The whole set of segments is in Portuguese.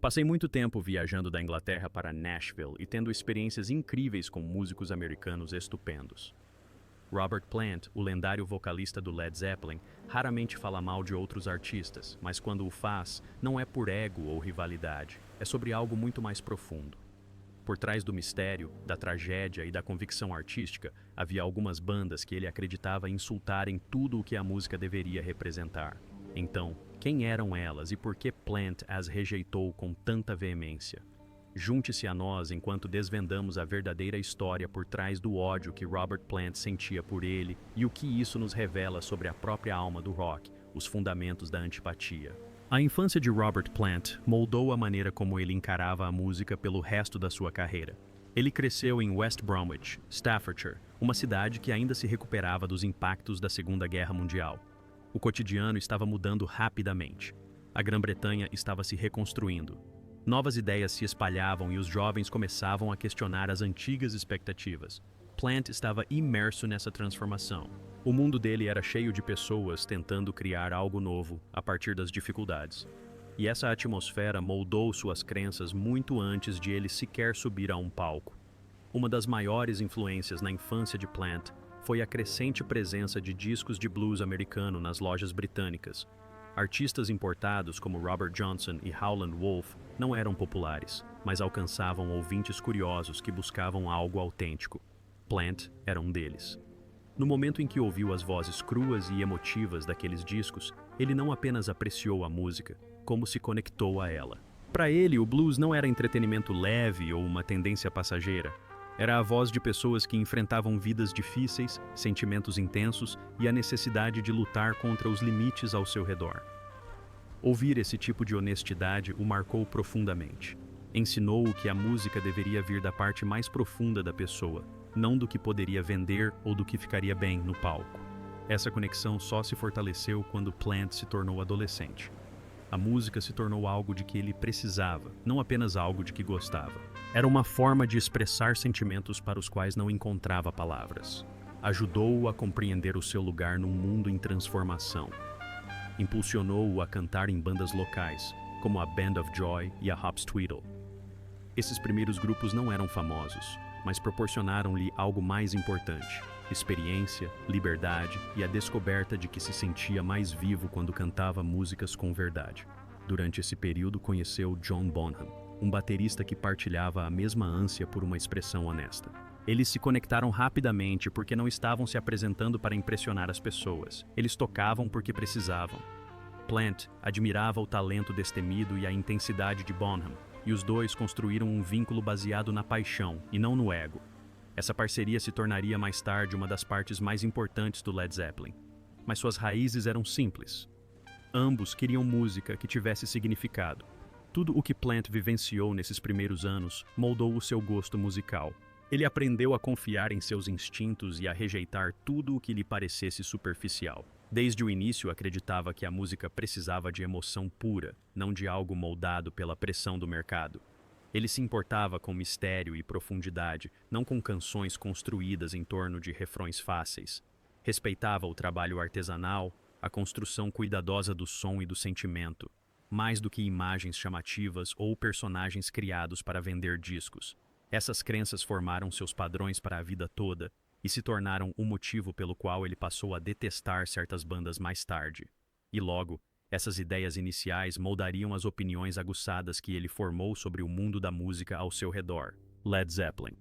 Passei muito tempo viajando da Inglaterra para Nashville e tendo experiências incríveis com músicos americanos estupendos. Robert Plant, o lendário vocalista do Led Zeppelin, raramente fala mal de outros artistas, mas quando o faz, não é por ego ou rivalidade, é sobre algo muito mais profundo. Por trás do mistério, da tragédia e da convicção artística, havia algumas bandas que ele acreditava insultarem tudo o que a música deveria representar. Então, quem eram elas e por que Plant as rejeitou com tanta veemência? Junte-se a nós enquanto desvendamos a verdadeira história por trás do ódio que Robert Plant sentia por ele e o que isso nos revela sobre a própria alma do rock, os fundamentos da antipatia. A infância de Robert Plant moldou a maneira como ele encarava a música pelo resto da sua carreira. Ele cresceu em West Bromwich, Staffordshire, uma cidade que ainda se recuperava dos impactos da Segunda Guerra Mundial. O cotidiano estava mudando rapidamente. A Grã-Bretanha estava se reconstruindo. Novas ideias se espalhavam e os jovens começavam a questionar as antigas expectativas. Plant estava imerso nessa transformação. O mundo dele era cheio de pessoas tentando criar algo novo a partir das dificuldades. E essa atmosfera moldou suas crenças muito antes de ele sequer subir a um palco. Uma das maiores influências na infância de Plant foi a crescente presença de discos de blues americano nas lojas britânicas. Artistas importados como Robert Johnson e Howlin' Wolf não eram populares, mas alcançavam ouvintes curiosos que buscavam algo autêntico. Plant era um deles. No momento em que ouviu as vozes cruas e emotivas daqueles discos, ele não apenas apreciou a música, como se conectou a ela. Para ele, o blues não era entretenimento leve ou uma tendência passageira. Era a voz de pessoas que enfrentavam vidas difíceis, sentimentos intensos e a necessidade de lutar contra os limites ao seu redor. Ouvir esse tipo de honestidade o marcou profundamente. Ensinou-o que a música deveria vir da parte mais profunda da pessoa, não do que poderia vender ou do que ficaria bem no palco. Essa conexão só se fortaleceu quando Plant se tornou adolescente. A música se tornou algo de que ele precisava, não apenas algo de que gostava. Era uma forma de expressar sentimentos para os quais não encontrava palavras. Ajudou-o a compreender o seu lugar num mundo em transformação. Impulsionou-o a cantar em bandas locais, como a Band of Joy e a Hops Tweedle. Esses primeiros grupos não eram famosos, mas proporcionaram-lhe algo mais importante: experiência, liberdade e a descoberta de que se sentia mais vivo quando cantava músicas com verdade. Durante esse período conheceu John Bonham, um baterista que partilhava a mesma ânsia por uma expressão honesta. Eles se conectaram rapidamente porque não estavam se apresentando para impressionar as pessoas. Eles tocavam porque precisavam. Plant admirava o talento destemido e a intensidade de Bonham, e os dois construíram um vínculo baseado na paixão e não no ego. Essa parceria se tornaria mais tarde uma das partes mais importantes do Led Zeppelin. Mas suas raízes eram simples. Ambos queriam música que tivesse significado. Tudo o que Plant vivenciou nesses primeiros anos moldou o seu gosto musical. Ele aprendeu a confiar em seus instintos e a rejeitar tudo o que lhe parecesse superficial. Desde o início acreditava que a música precisava de emoção pura, não de algo moldado pela pressão do mercado. Ele se importava com mistério e profundidade, não com canções construídas em torno de refrões fáceis. Respeitava o trabalho artesanal, a construção cuidadosa do som e do sentimento, mais do que imagens chamativas ou personagens criados para vender discos. Essas crenças formaram seus padrões para a vida toda e se tornaram o motivo pelo qual ele passou a detestar certas bandas mais tarde. E logo, essas ideias iniciais moldariam as opiniões aguçadas que ele formou sobre o mundo da música ao seu redor. Led Zeppelin.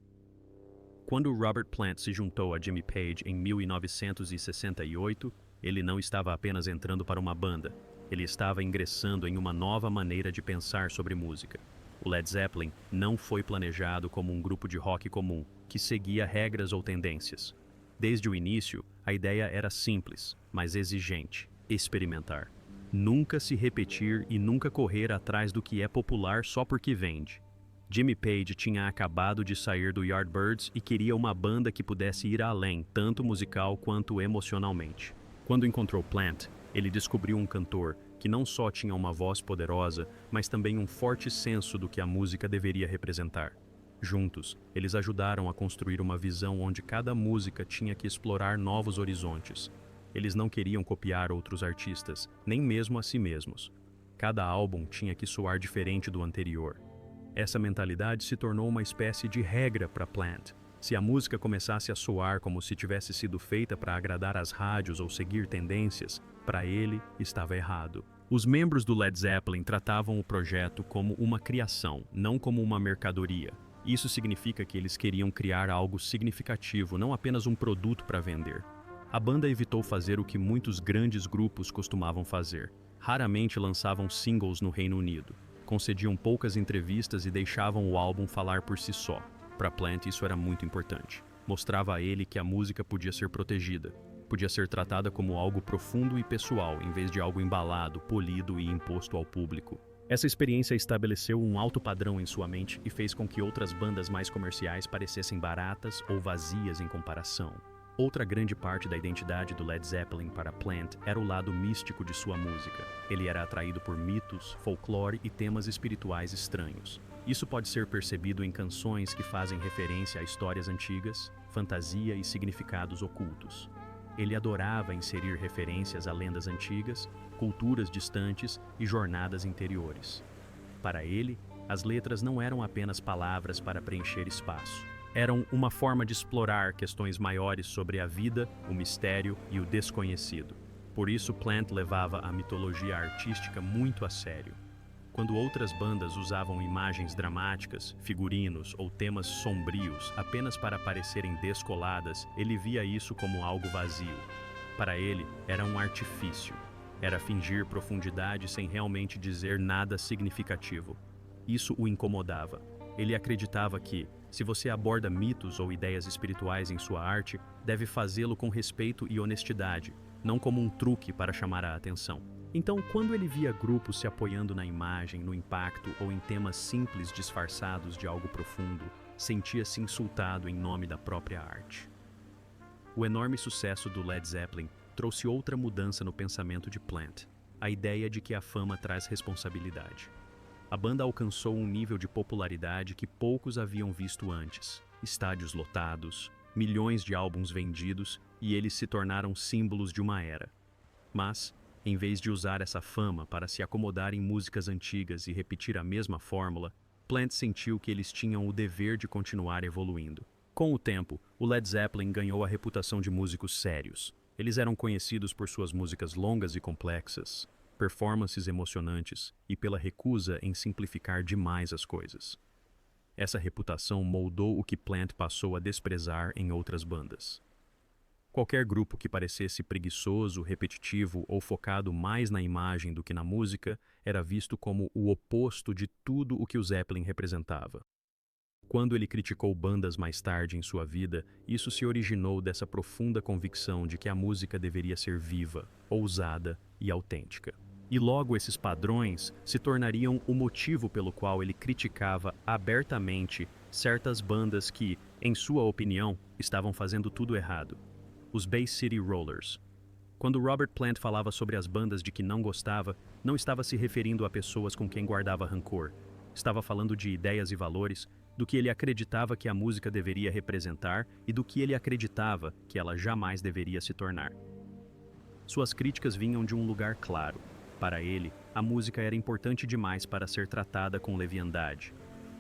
Quando Robert Plant se juntou a Jimmy Page em 1968, ele não estava apenas entrando para uma banda, ele estava ingressando em uma nova maneira de pensar sobre música. O Led Zeppelin não foi planejado como um grupo de rock comum, que seguia regras ou tendências. Desde o início, a ideia era simples, mas exigente: experimentar. Nunca se repetir e nunca correr atrás do que é popular só porque vende. Jimmy Page tinha acabado de sair do Yardbirds e queria uma banda que pudesse ir além, tanto musical quanto emocionalmente. Quando encontrou Plant, ele descobriu um cantor que não só tinha uma voz poderosa, mas também um forte senso do que a música deveria representar. Juntos, eles ajudaram a construir uma visão onde cada música tinha que explorar novos horizontes. Eles não queriam copiar outros artistas, nem mesmo a si mesmos. Cada álbum tinha que soar diferente do anterior. Essa mentalidade se tornou uma espécie de regra para Plant. Se a música começasse a soar como se tivesse sido feita para agradar as rádios ou seguir tendências, para ele estava errado. Os membros do Led Zeppelin tratavam o projeto como uma criação, não como uma mercadoria. Isso significa que eles queriam criar algo significativo, não apenas um produto para vender. A banda evitou fazer o que muitos grandes grupos costumavam fazer. Raramente lançavam singles no Reino Unido. Concediam poucas entrevistas e deixavam o álbum falar por si só. Para Plant isso era muito importante. Mostrava a ele que a música podia ser protegida. Podia ser tratada como algo profundo e pessoal, em vez de algo embalado, polido e imposto ao público. Essa experiência estabeleceu um alto padrão em sua mente e fez com que outras bandas mais comerciais parecessem baratas ou vazias em comparação. Outra grande parte da identidade do Led Zeppelin para Plant era o lado místico de sua música. Ele era atraído por mitos, folclore e temas espirituais estranhos. Isso pode ser percebido em canções que fazem referência a histórias antigas, fantasia e significados ocultos. Ele adorava inserir referências a lendas antigas, culturas distantes e jornadas interiores. Para ele, as letras não eram apenas palavras para preencher espaço. Eram uma forma de explorar questões maiores sobre a vida, o mistério e o desconhecido. Por isso, Plant levava a mitologia artística muito a sério. Quando outras bandas usavam imagens dramáticas, figurinos ou temas sombrios apenas para parecerem descoladas, ele via isso como algo vazio. Para ele, era um artifício. Era fingir profundidade sem realmente dizer nada significativo. Isso o incomodava. Ele acreditava que, se você aborda mitos ou ideias espirituais em sua arte, deve fazê-lo com respeito e honestidade, não como um truque para chamar a atenção. Então, quando ele via grupos se apoiando na imagem, no impacto ou em temas simples disfarçados de algo profundo, sentia-se insultado em nome da própria arte. O enorme sucesso do Led Zeppelin trouxe outra mudança no pensamento de Plant, a ideia de que a fama traz responsabilidade. A banda alcançou um nível de popularidade que poucos haviam visto antes. Estádios lotados, milhões de álbuns vendidos e eles se tornaram símbolos de uma era. Mas, em vez de usar essa fama para se acomodar em músicas antigas e repetir a mesma fórmula, Plant sentiu que eles tinham o dever de continuar evoluindo. Com o tempo, o Led Zeppelin ganhou a reputação de músicos sérios. Eles eram conhecidos por suas músicas longas e complexas, performances emocionantes e pela recusa em simplificar demais as coisas. Essa reputação moldou o que Plant passou a desprezar em outras bandas. Qualquer grupo que parecesse preguiçoso, repetitivo ou focado mais na imagem do que na música era visto como o oposto de tudo o que o Zeppelin representava. Quando ele criticou bandas mais tarde em sua vida, isso se originou dessa profunda convicção de que a música deveria ser viva, ousada e autêntica. E logo esses padrões se tornariam o motivo pelo qual ele criticava abertamente certas bandas que, em sua opinião, estavam fazendo tudo errado. Os Bay City Rollers. Quando Robert Plant falava sobre as bandas de que não gostava, não estava se referindo a pessoas com quem guardava rancor. Estava falando de ideias e valores, do que ele acreditava que a música deveria representar e do que ele acreditava que ela jamais deveria se tornar. Suas críticas vinham de um lugar claro. Para ele, a música era importante demais para ser tratada com leviandade.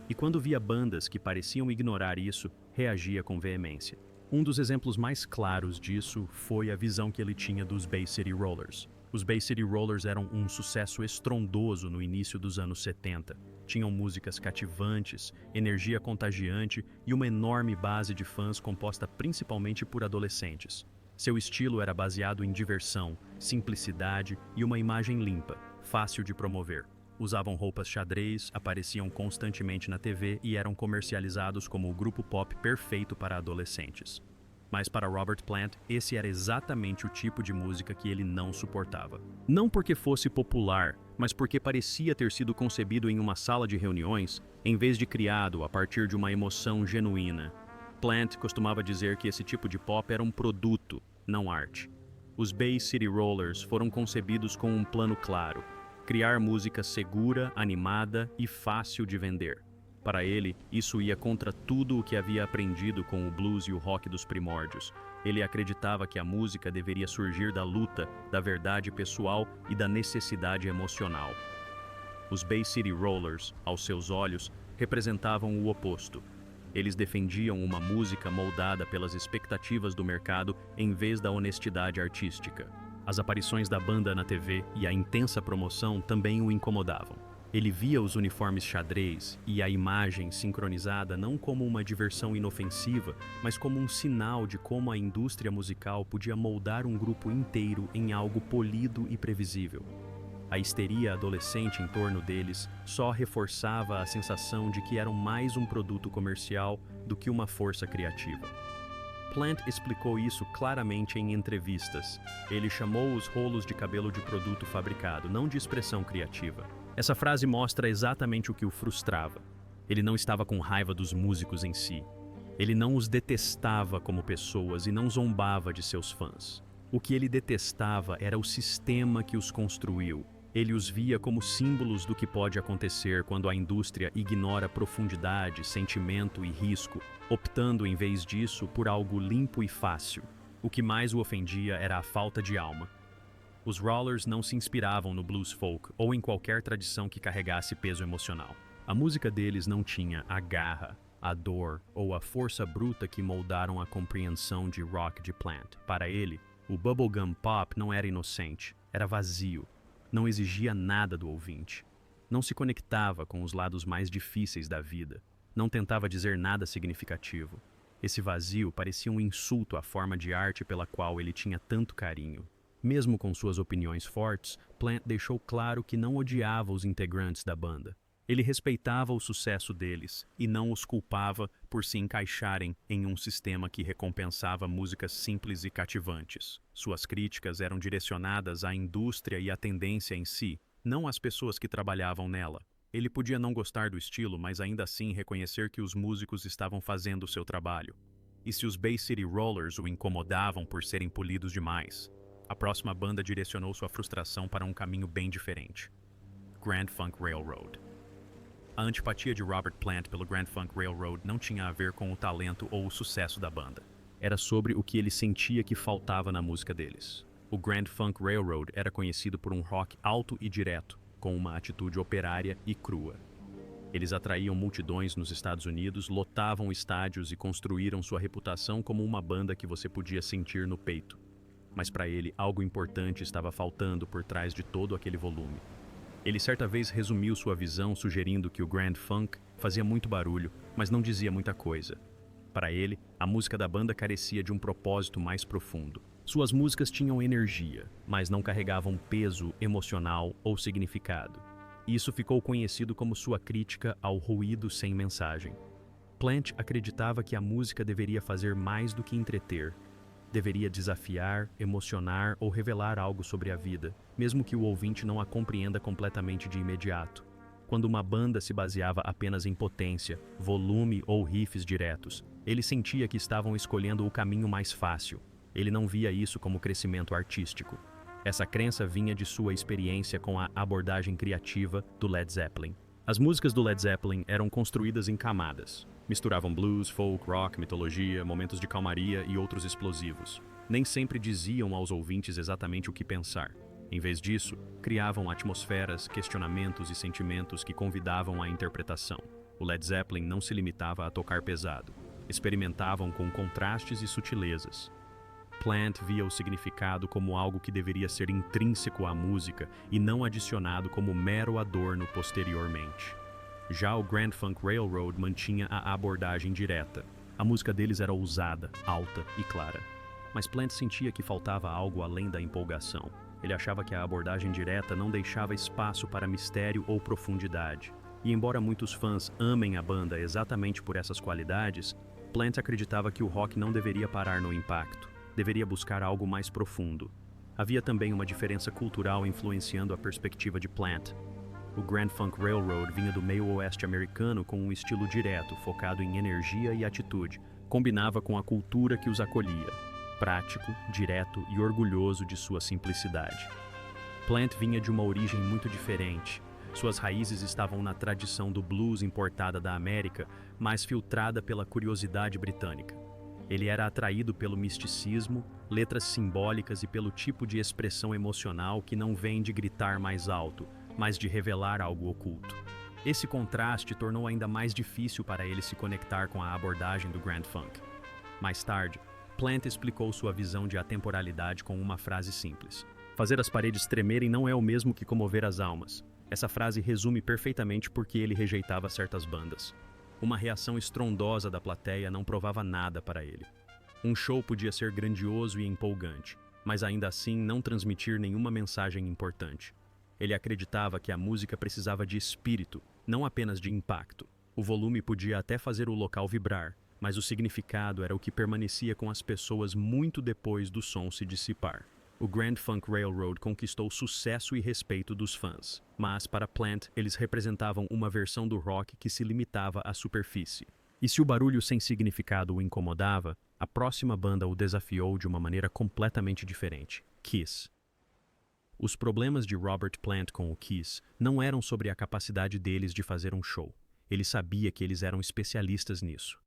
E quando via bandas que pareciam ignorar isso, reagia com veemência. Um dos exemplos mais claros disso foi a visão que ele tinha dos Bay City Rollers. Os Bay City Rollers eram um sucesso estrondoso no início dos anos 70. Tinham músicas cativantes, energia contagiante e uma enorme base de fãs composta principalmente por adolescentes. Seu estilo era baseado em diversão, simplicidade e uma imagem limpa, fácil de promover. Usavam roupas xadrez, apareciam constantemente na TV e eram comercializados como o grupo pop perfeito para adolescentes. Mas para Robert Plant, esse era exatamente o tipo de música que ele não suportava. Não porque fosse popular, mas porque parecia ter sido concebido em uma sala de reuniões, em vez de criado a partir de uma emoção genuína. Plant costumava dizer que esse tipo de pop era um produto, não arte. Os Bay City Rollers foram concebidos com um plano claro: criar música segura, animada e fácil de vender. Para ele, isso ia contra tudo o que havia aprendido com o blues e o rock dos primórdios. Ele acreditava que a música deveria surgir da luta, da verdade pessoal e da necessidade emocional. Os Bay City Rollers, aos seus olhos, representavam o oposto. Eles defendiam uma música moldada pelas expectativas do mercado em vez da honestidade artística. As aparições da banda na TV e a intensa promoção também o incomodavam. Ele via os uniformes xadrez e a imagem sincronizada não como uma diversão inofensiva, mas como um sinal de como a indústria musical podia moldar um grupo inteiro em algo polido e previsível. A histeria adolescente em torno deles só reforçava a sensação de que eram mais um produto comercial do que uma força criativa. Plant explicou isso claramente em entrevistas. Ele chamou os rolos de cabelo de produto fabricado, não de expressão criativa. Essa frase mostra exatamente o que o frustrava. Ele não estava com raiva dos músicos em si. Ele não os detestava como pessoas e não zombava de seus fãs. O que ele detestava era o sistema que os construiu. Ele os via como símbolos do que pode acontecer quando a indústria ignora profundidade, sentimento e risco, optando em vez disso por algo limpo e fácil. O que mais o ofendia era a falta de alma. Os Rollers não se inspiravam no blues folk ou em qualquer tradição que carregasse peso emocional. A música deles não tinha a garra, a dor ou a força bruta que moldaram a compreensão de rock de Plant. Para ele, o bubblegum pop não era inocente, era vazio. Não exigia nada do ouvinte. Não se conectava com os lados mais difíceis da vida. Não tentava dizer nada significativo. Esse vazio parecia um insulto à forma de arte pela qual ele tinha tanto carinho. Mesmo com suas opiniões fortes, Plant deixou claro que não odiava os integrantes da banda. Ele respeitava o sucesso deles e não os culpava por se encaixarem em um sistema que recompensava músicas simples e cativantes. Suas críticas eram direcionadas à indústria e à tendência em si, não às pessoas que trabalhavam nela. Ele podia não gostar do estilo, mas ainda assim reconhecer que os músicos estavam fazendo o seu trabalho. E se os Bay City Rollers o incomodavam por serem polidos demais, a próxima banda direcionou sua frustração para um caminho bem diferente: Grand Funk Railroad. A antipatia de Robert Plant pelo Grand Funk Railroad não tinha a ver com o talento ou o sucesso da banda. Era sobre o que ele sentia que faltava na música deles. O Grand Funk Railroad era conhecido por um rock alto e direto, com uma atitude operária e crua. Eles atraíam multidões nos Estados Unidos, lotavam estádios e construíram sua reputação como uma banda que você podia sentir no peito. Mas para ele, algo importante estava faltando por trás de todo aquele volume. Ele certa vez resumiu sua visão sugerindo que o Grand Funk fazia muito barulho, mas não dizia muita coisa. Para ele, a música da banda carecia de um propósito mais profundo. Suas músicas tinham energia, mas não carregavam peso emocional ou significado. Isso ficou conhecido como sua crítica ao ruído sem mensagem. Plant acreditava que a música deveria fazer mais do que entreter. Deveria desafiar, emocionar ou revelar algo sobre a vida, mesmo que o ouvinte não a compreenda completamente de imediato. Quando uma banda se baseava apenas em potência, volume ou riffs diretos, ele sentia que estavam escolhendo o caminho mais fácil. Ele não via isso como crescimento artístico. Essa crença vinha de sua experiência com a abordagem criativa do Led Zeppelin. As músicas do Led Zeppelin eram construídas em camadas. Misturavam blues, folk, rock, mitologia, momentos de calmaria e outros explosivos. Nem sempre diziam aos ouvintes exatamente o que pensar. Em vez disso, criavam atmosferas, questionamentos e sentimentos que convidavam à interpretação. O Led Zeppelin não se limitava a tocar pesado. Experimentavam com contrastes e sutilezas. Plant via o significado como algo que deveria ser intrínseco à música e não adicionado como mero adorno posteriormente. Já o Grand Funk Railroad mantinha a abordagem direta. A música deles era ousada, alta e clara. Mas Plant sentia que faltava algo além da empolgação. Ele achava que a abordagem direta não deixava espaço para mistério ou profundidade. E embora muitos fãs amem a banda exatamente por essas qualidades, Plant acreditava que o rock não deveria parar no impacto. Deveria buscar algo mais profundo. Havia também uma diferença cultural influenciando a perspectiva de Plant. O Grand Funk Railroad vinha do meio oeste americano com um estilo direto, focado em energia e atitude. Combinava com a cultura que os acolhia, prático, direto e orgulhoso de sua simplicidade. Plant vinha de uma origem muito diferente. Suas raízes estavam na tradição do blues importada da América, mas filtrada pela curiosidade britânica. Ele era atraído pelo misticismo, letras simbólicas e pelo tipo de expressão emocional que não vem de gritar mais alto, mas de revelar algo oculto. Esse contraste tornou ainda mais difícil para ele se conectar com a abordagem do Grand Funk. Mais tarde, Plant explicou sua visão de atemporalidade com uma frase simples: "Fazer as paredes tremerem não é o mesmo que comover as almas." Essa frase resume perfeitamente por que ele rejeitava certas bandas. Uma reação estrondosa da plateia não provava nada para ele. Um show podia ser grandioso e empolgante, mas ainda assim não transmitir nenhuma mensagem importante. Ele acreditava que a música precisava de espírito, não apenas de impacto. O volume podia até fazer o local vibrar, mas o significado era o que permanecia com as pessoas muito depois do som se dissipar. O Grand Funk Railroad conquistou sucesso e respeito dos fãs, mas para Plant eles representavam uma versão do rock que se limitava à superfície. E se o barulho sem significado o incomodava, a próxima banda o desafiou de uma maneira completamente diferente: Kiss. Os problemas de Robert Plant com o Kiss não eram sobre a capacidade deles de fazer um show. Ele sabia que eles eram especialistas nisso.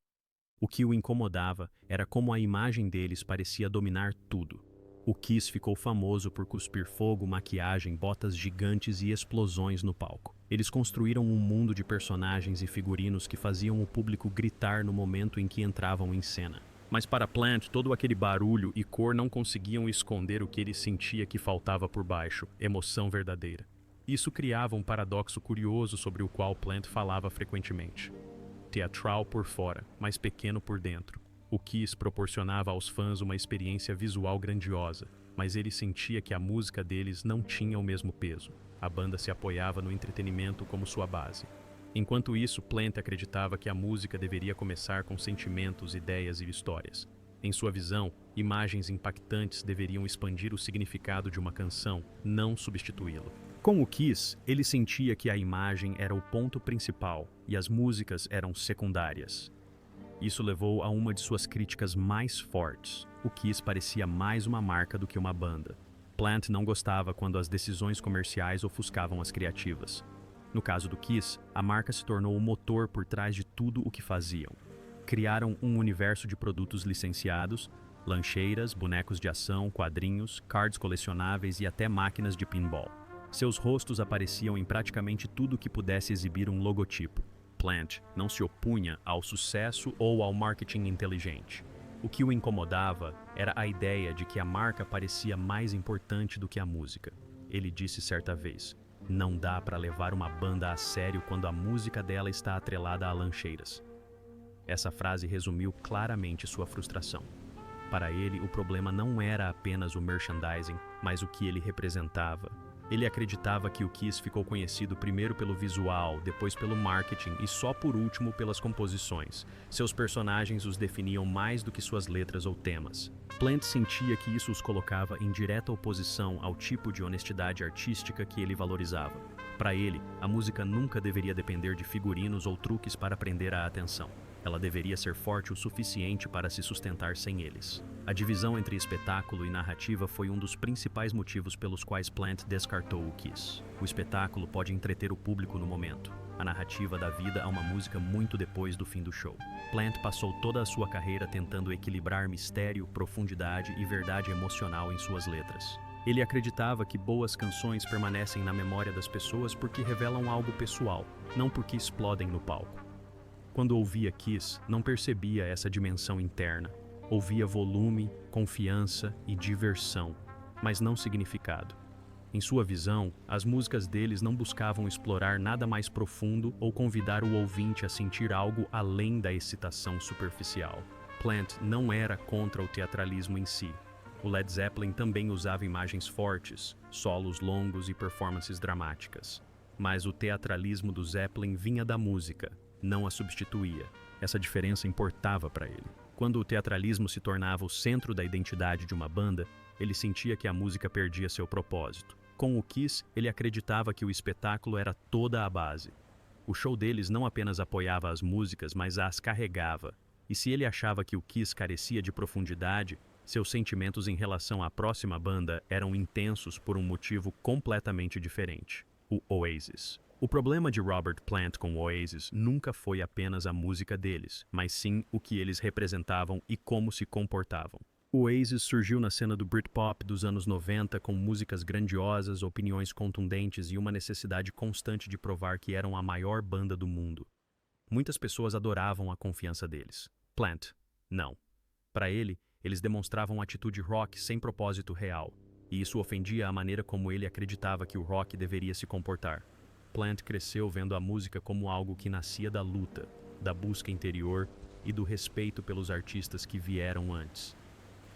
O que o incomodava era como a imagem deles parecia dominar tudo. O Kiss ficou famoso por cuspir fogo, maquiagem, botas gigantes e explosões no palco. Eles construíram um mundo de personagens e figurinos que faziam o público gritar no momento em que entravam em cena. Mas para Plant, todo aquele barulho e cor não conseguiam esconder o que ele sentia que faltava por baixo: emoção verdadeira. Isso criava um paradoxo curioso sobre o qual Plant falava frequentemente. Teatral por fora, mas pequeno por dentro. O Kiss proporcionava aos fãs uma experiência visual grandiosa, mas ele sentia que a música deles não tinha o mesmo peso. A banda se apoiava no entretenimento como sua base. Enquanto isso, Plant acreditava que a música deveria começar com sentimentos, ideias e histórias. Em sua visão, imagens impactantes deveriam expandir o significado de uma canção, não substituí-lo. Com o Kiss, ele sentia que a imagem era o ponto principal e as músicas eram secundárias. Isso levou a uma de suas críticas mais fortes. O Kiss parecia mais uma marca do que uma banda. Plant não gostava quando as decisões comerciais ofuscavam as criativas. No caso do Kiss, a marca se tornou o motor por trás de tudo o que faziam. Criaram um universo de produtos licenciados, lancheiras, bonecos de ação, quadrinhos, cards colecionáveis e até máquinas de pinball. Seus rostos apareciam em praticamente tudo que pudesse exibir um logotipo. Plant não se opunha ao sucesso ou ao marketing inteligente. O que o incomodava era a ideia de que a marca parecia mais importante do que a música. Ele disse certa vez: "Não dá para levar uma banda a sério quando a música dela está atrelada a lancheiras." Essa frase resumiu claramente sua frustração. Para ele, o problema não era apenas o merchandising, mas o que ele representava. Ele acreditava que o Kiss ficou conhecido primeiro pelo visual, depois pelo marketing e só por último pelas composições. Seus personagens os definiam mais do que suas letras ou temas. Plant sentia que isso os colocava em direta oposição ao tipo de honestidade artística que ele valorizava. Para ele, a música nunca deveria depender de figurinos ou truques para prender a atenção. Ela deveria ser forte o suficiente para se sustentar sem eles. A divisão entre espetáculo e narrativa foi um dos principais motivos pelos quais Plant descartou o Kiss. O espetáculo pode entreter o público no momento. A narrativa dá vida a uma música muito depois do fim do show. Plant passou toda a sua carreira tentando equilibrar mistério, profundidade e verdade emocional em suas letras. Ele acreditava que boas canções permanecem na memória das pessoas porque revelam algo pessoal, não porque explodem no palco. Quando ouvia Kiss, não percebia essa dimensão interna. Ouvia volume, confiança e diversão, mas não significado. Em sua visão, as músicas deles não buscavam explorar nada mais profundo ou convidar o ouvinte a sentir algo além da excitação superficial. Plant não era contra o teatralismo em si. O Led Zeppelin também usava imagens fortes, solos longos e performances dramáticas. Mas o teatralismo do Zeppelin vinha da música, não a substituía. Essa diferença importava para ele. Quando o teatralismo se tornava o centro da identidade de uma banda, ele sentia que a música perdia seu propósito. Com o Kiss, ele acreditava que o espetáculo era toda a base. O show deles não apenas apoiava as músicas, mas as carregava. E se ele achava que o Kiss carecia de profundidade, seus sentimentos em relação à próxima banda eram intensos por um motivo completamente diferente: o Oasis. O problema de Robert Plant com o Oasis nunca foi apenas a música deles, mas sim o que eles representavam e como se comportavam. O Oasis surgiu na cena do Britpop dos anos 90 com músicas grandiosas, opiniões contundentes e uma necessidade constante de provar que eram a maior banda do mundo. Muitas pessoas adoravam a confiança deles. Plant, não. Para ele, eles demonstravam atitude rock sem propósito real, e isso ofendia a maneira como ele acreditava que o rock deveria se comportar. Plant cresceu vendo a música como algo que nascia da luta, da busca interior e do respeito pelos artistas que vieram antes.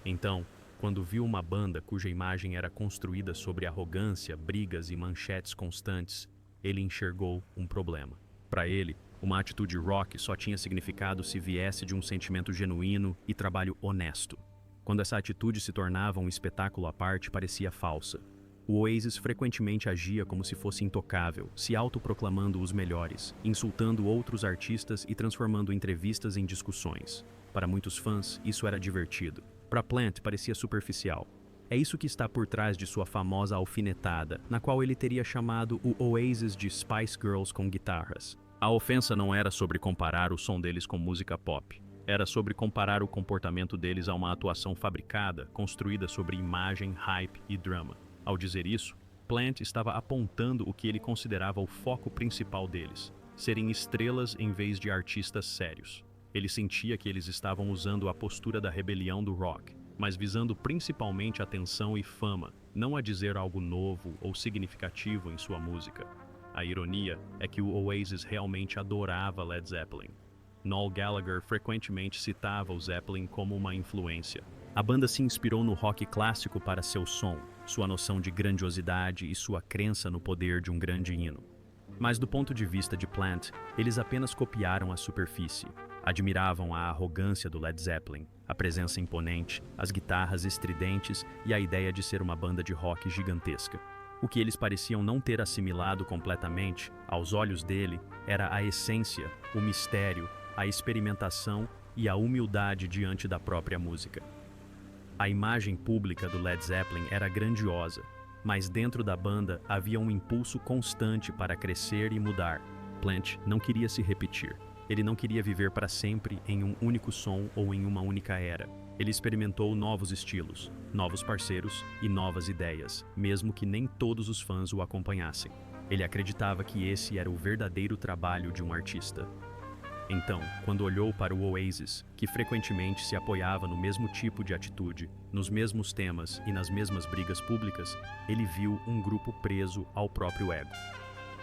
Então, quando viu uma banda cuja imagem era construída sobre arrogância, brigas e manchetes constantes, ele enxergou um problema. Para ele, uma atitude rock só tinha significado se viesse de um sentimento genuíno e trabalho honesto. Quando essa atitude se tornava um espetáculo à parte, parecia falsa. O Oasis frequentemente agia como se fosse intocável, se autoproclamando os melhores, insultando outros artistas e transformando entrevistas em discussões. Para muitos fãs, isso era divertido. Para Plant, parecia superficial. É isso que está por trás de sua famosa alfinetada, na qual ele teria chamado o Oasis de Spice Girls com guitarras. A ofensa não era sobre comparar o som deles com música pop. Era sobre comparar o comportamento deles a uma atuação fabricada, construída sobre imagem, hype e drama. Ao dizer isso, Plant estava apontando o que ele considerava o foco principal deles: serem estrelas em vez de artistas sérios. Ele sentia que eles estavam usando a postura da rebelião do rock, mas visando principalmente atenção e fama, não a dizer algo novo ou significativo em sua música. A ironia é que o Oasis realmente adorava Led Zeppelin. Noel Gallagher frequentemente citava o Zeppelin como uma influência. A banda se inspirou no rock clássico para seu som, sua noção de grandiosidade e sua crença no poder de um grande hino. Mas do ponto de vista de Plant, eles apenas copiaram a superfície. Admiravam a arrogância do Led Zeppelin, a presença imponente, as guitarras estridentes e a ideia de ser uma banda de rock gigantesca. O que eles pareciam não ter assimilado completamente, aos olhos dele, era a essência, o mistério, a experimentação e a humildade diante da própria música. A imagem pública do Led Zeppelin era grandiosa, mas dentro da banda havia um impulso constante para crescer e mudar. Plant não queria se repetir. Ele não queria viver para sempre em um único som ou em uma única era. Ele experimentou novos estilos, novos parceiros e novas ideias, mesmo que nem todos os fãs o acompanhassem. Ele acreditava que esse era o verdadeiro trabalho de um artista. Então, quando olhou para o Oasis, que frequentemente se apoiava no mesmo tipo de atitude, nos mesmos temas e nas mesmas brigas públicas, ele viu um grupo preso ao próprio ego.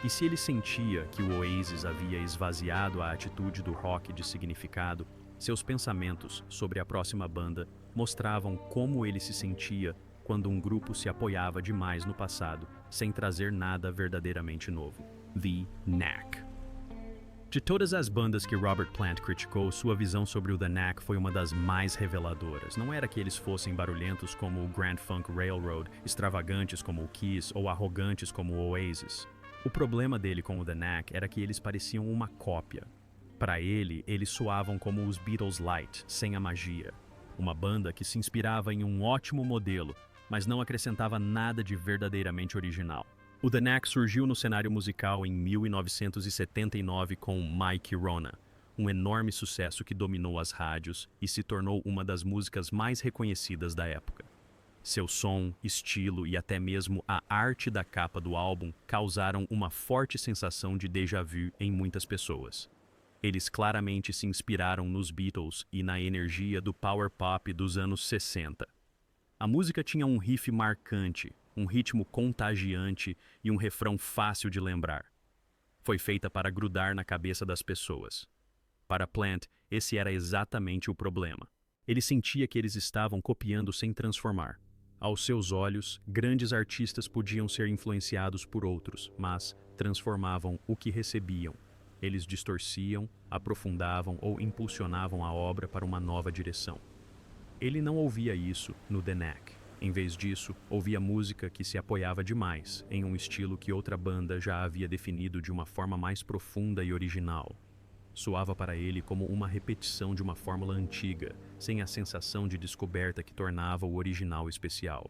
E se ele sentia que o Oasis havia esvaziado a atitude do rock de significado, seus pensamentos sobre a próxima banda mostravam como ele se sentia quando um grupo se apoiava demais no passado, sem trazer nada verdadeiramente novo. The Knack. De todas as bandas que Robert Plant criticou, sua visão sobre o The Knack foi uma das mais reveladoras. Não era que eles fossem barulhentos como o Grand Funk Railroad, extravagantes como o Kiss ou arrogantes como o Oasis. O problema dele com o The Knack era que eles pareciam uma cópia. Para ele, eles soavam como os Beatles Light, sem a magia. Uma banda que se inspirava em um ótimo modelo, mas não acrescentava nada de verdadeiramente original. O The Knack surgiu no cenário musical em 1979 com My Kirona, um enorme sucesso que dominou as rádios e se tornou uma das músicas mais reconhecidas da época. Seu som, estilo e até mesmo a arte da capa do álbum causaram uma forte sensação de déjà vu em muitas pessoas. Eles claramente se inspiraram nos Beatles e na energia do power pop dos anos 60. A música tinha um riff marcante, um ritmo contagiante e um refrão fácil de lembrar. Foi feita para grudar na cabeça das pessoas. Para Plant, esse era exatamente o problema. Ele sentia que eles estavam copiando sem transformar. Aos seus olhos, grandes artistas podiam ser influenciados por outros, mas transformavam o que recebiam. Eles distorciam, aprofundavam ou impulsionavam a obra para uma nova direção. Ele não ouvia isso no The Knack. Em vez disso, ouvia música que se apoiava demais em um estilo que outra banda já havia definido de uma forma mais profunda e original. Soava para ele como uma repetição de uma fórmula antiga, sem a sensação de descoberta que tornava o original especial.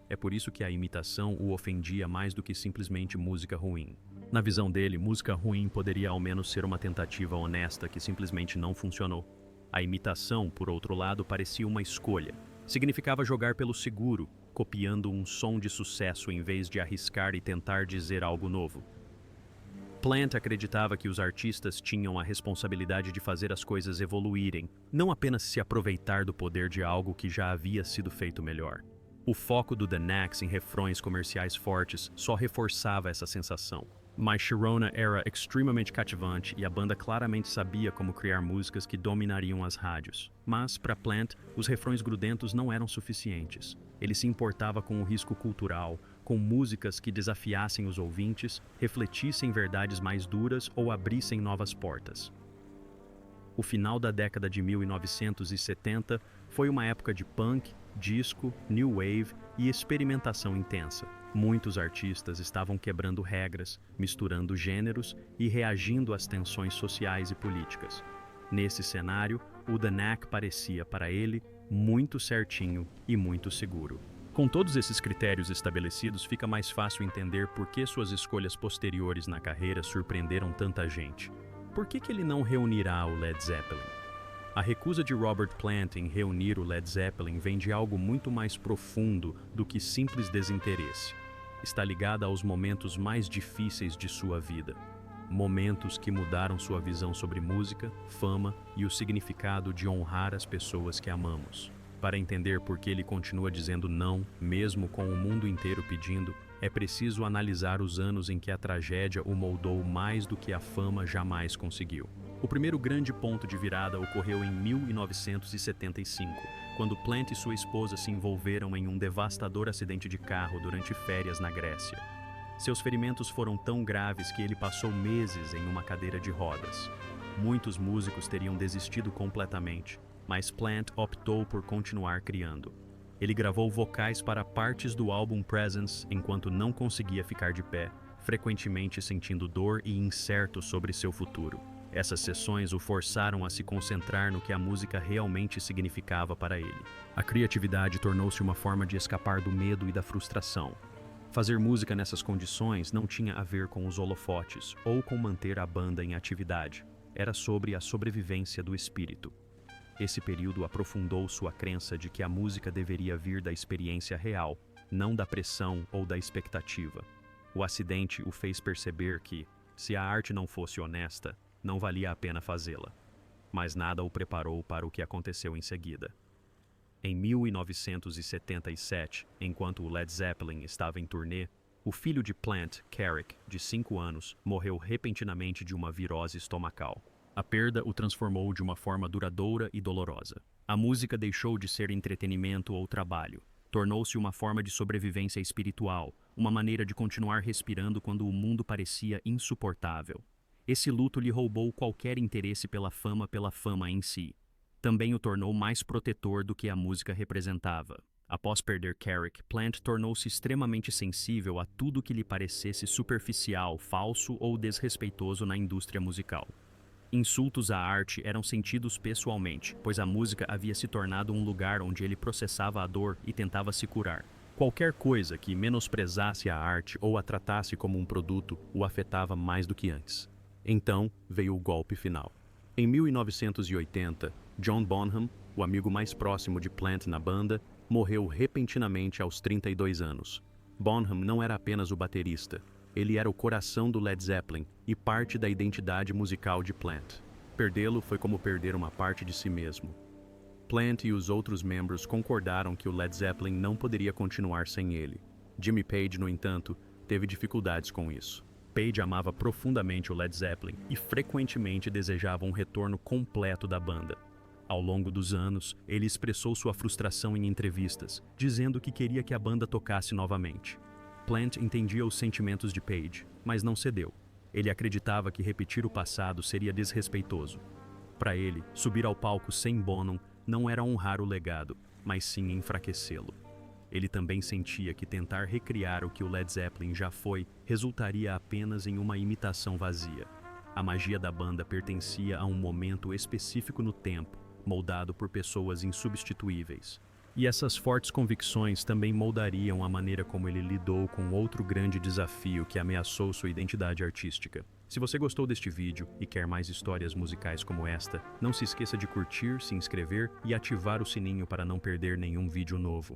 É por isso que a imitação o ofendia mais do que simplesmente música ruim. Na visão dele, música ruim poderia ao menos ser uma tentativa honesta que simplesmente não funcionou. A imitação, por outro lado, parecia uma escolha. Significava jogar pelo seguro, copiando um som de sucesso em vez de arriscar e tentar dizer algo novo. Plant acreditava que os artistas tinham a responsabilidade de fazer as coisas evoluírem, não apenas se aproveitar do poder de algo que já havia sido feito melhor. O foco do The Knacks em refrões comerciais fortes só reforçava essa sensação. My Sharona era extremamente cativante e a banda claramente sabia como criar músicas que dominariam as rádios. Mas, para Plant, os refrões grudentos não eram suficientes. Ele se importava com o risco cultural, com músicas que desafiassem os ouvintes, refletissem verdades mais duras ou abrissem novas portas. O final da década de 1970 foi uma época de punk, disco, new wave e experimentação intensa. Muitos artistas estavam quebrando regras, misturando gêneros e reagindo às tensões sociais e políticas. Nesse cenário, o The Knack parecia, para ele, muito certinho e muito seguro. Com todos esses critérios estabelecidos, fica mais fácil entender por que suas escolhas posteriores na carreira surpreenderam tanta gente. Por que ele não reunirá o Led Zeppelin? A recusa de Robert Plant em reunir o Led Zeppelin vem de algo muito mais profundo do que simples desinteresse. Está ligada aos momentos mais difíceis de sua vida. Momentos que mudaram sua visão sobre música, fama e o significado de honrar as pessoas que amamos. Para entender por que ele continua dizendo não, mesmo com o mundo inteiro pedindo, é preciso analisar os anos em que a tragédia o moldou mais do que a fama jamais conseguiu. O primeiro grande ponto de virada ocorreu em 1975, quando Plant e sua esposa se envolveram em um devastador acidente de carro durante férias na Grécia. Seus ferimentos foram tão graves que ele passou meses em uma cadeira de rodas. Muitos músicos teriam desistido completamente, mas Plant optou por continuar criando. Ele gravou vocais para partes do álbum Presence enquanto não conseguia ficar de pé, frequentemente sentindo dor e incerto sobre seu futuro. Essas sessões o forçaram a se concentrar no que a música realmente significava para ele. A criatividade tornou-se uma forma de escapar do medo e da frustração. Fazer música nessas condições não tinha a ver com os holofotes ou com manter a banda em atividade. Era sobre a sobrevivência do espírito. Esse período aprofundou sua crença de que a música deveria vir da experiência real, não da pressão ou da expectativa. O acidente o fez perceber que, se a arte não fosse honesta, não valia a pena fazê-la. Mas nada o preparou para o que aconteceu em seguida. Em 1977, enquanto o Led Zeppelin estava em turnê, o filho de Plant, Carrick, de 5 anos, morreu repentinamente de uma virose estomacal. A perda o transformou de uma forma duradoura e dolorosa. A música deixou de ser entretenimento ou trabalho. Tornou-se uma forma de sobrevivência espiritual, uma maneira de continuar respirando quando o mundo parecia insuportável. Esse luto lhe roubou qualquer interesse pela fama em si. Também o tornou mais protetor do que a música representava. Após perder Carrick, Plant tornou-se extremamente sensível a tudo que lhe parecesse superficial, falso ou desrespeitoso na indústria musical. Insultos à arte eram sentidos pessoalmente, pois a música havia se tornado um lugar onde ele processava a dor e tentava se curar. Qualquer coisa que menosprezasse a arte ou a tratasse como um produto o afetava mais do que antes. Então veio o golpe final. Em 1980, John Bonham, o amigo mais próximo de Plant na banda, morreu repentinamente aos 32 anos. Bonham não era apenas o baterista. Ele era o coração do Led Zeppelin e parte da identidade musical de Plant. Perdê-lo foi como perder uma parte de si mesmo. Plant e os outros membros concordaram que o Led Zeppelin não poderia continuar sem ele. Jimmy Page, no entanto, teve dificuldades com isso. Page amava profundamente o Led Zeppelin e frequentemente desejava um retorno completo da banda. Ao longo dos anos, ele expressou sua frustração em entrevistas, dizendo que queria que a banda tocasse novamente. Plant entendia os sentimentos de Page, mas não cedeu. Ele acreditava que repetir o passado seria desrespeitoso. Para ele, subir ao palco sem Bonham não era honrar o legado, mas sim enfraquecê-lo. Ele também sentia que tentar recriar o que o Led Zeppelin já foi resultaria apenas em uma imitação vazia. A magia da banda pertencia a um momento específico no tempo, moldado por pessoas insubstituíveis. E essas fortes convicções também moldariam a maneira como ele lidou com outro grande desafio que ameaçou sua identidade artística: Se você gostou deste vídeo e quer mais histórias musicais como esta, não se esqueça de curtir, se inscrever e ativar o sininho para não perder nenhum vídeo novo.